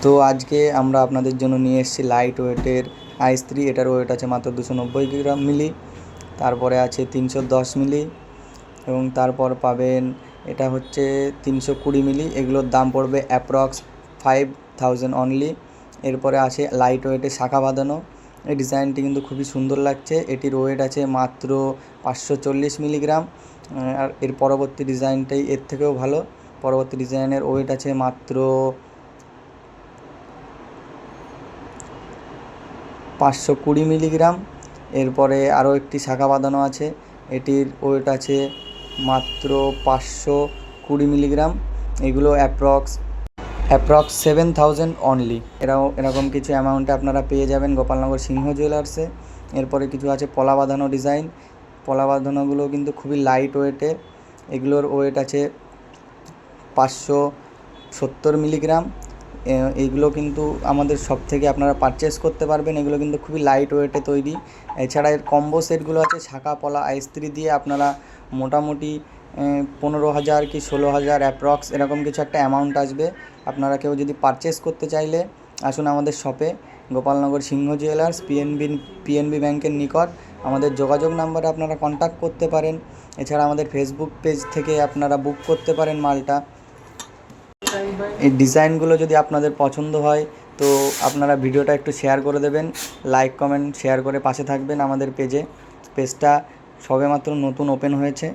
তো আজকে আমরা আপনাদের জন্য নিয়ে এসেছি লাইট ওয়েটের i3। এটার ওয়েট আছে মাত্র 290 গ্রাম মিলি। তারপরে আছে 310 মিলি এবং তারপর পাবেন এটা হচ্ছে 320 মিলি। এগুলোর দাম পড়বে অ্যাপ্রক্স 5000 অনলি। এরপরে আছে লাইট ওয়েটের শাখা বাঁধানো। এই ডিজাইনটি কিন্তু খুবই সুন্দর লাগছে। এটির ওয়েট আছে মাত্র 540 মিলিগ্রাম। আর এর পরবর্তী ডিজাইনটাই এর থেকেও ভালো। পরবর্তী ডিজাইনের ওয়েট আছে মাত্র 520 মিলিগ্রাম। এরপরে আরও একটি শাখা বাঁধানো আছে, এটির ওয়েট আছে মাত্র 520 মিলিগ্রাম। এগুলো অ্যাপ্রক্স 7000 অনলি। এরকম কিছু অ্যামাউন্টে আপনারা পেয়ে যাবেন গোপালনগর সিংহ জুয়েলার্সে। এরপরে কিছু আছে পলা বাঁধানো ডিজাইন। পলা বাঁধানোগুলো কিন্তু খুবই লাইট ওয়েটের। এগুলোর ওয়েট আছে 570 মিলিগ্রাম। এইগুলো কিন্তু আমাদের শপ থেকে আপনারা পারচেস করতে পারবেন। এগুলো কিন্তু খুবই লাইট ওয়েটে তৈরি। এছাড়া এর কম্বো সেটগুলো আছে শাখা পলা i3 দিয়ে। আপনারা মোটামুটি 15,000 কি 16,000 অ্যাপ্রক্স এরকম কিছু একটা অ্যামাউন্ট আসবে। আপনারা কেউ যদি পারচেস করতে চাইলে আসুন আমাদের শপে, গোপালনগর সিংহ জুয়েলার্স, পিএনবি ব্যাংকের নিকট। আমাদের যোগাযোগ নাম্বারে আপনারা কন্ট্যাক্ট করতে পারেন। এছাড়া আমাদের ফেসবুক পেজ থেকে আপনারা বুক করতে পারেন মালটা। এই ডিজাইনগুলো যদি আপনাদের পছন্দ হয় তো আপনারা ভিডিওটা একটু শেয়ার করে দেবেন, লাইক কমেন্ট শেয়ার করে পাশে থাকবেন আমাদের পেজটা সবেমাত্র নতুন ওপেন হয়েছে।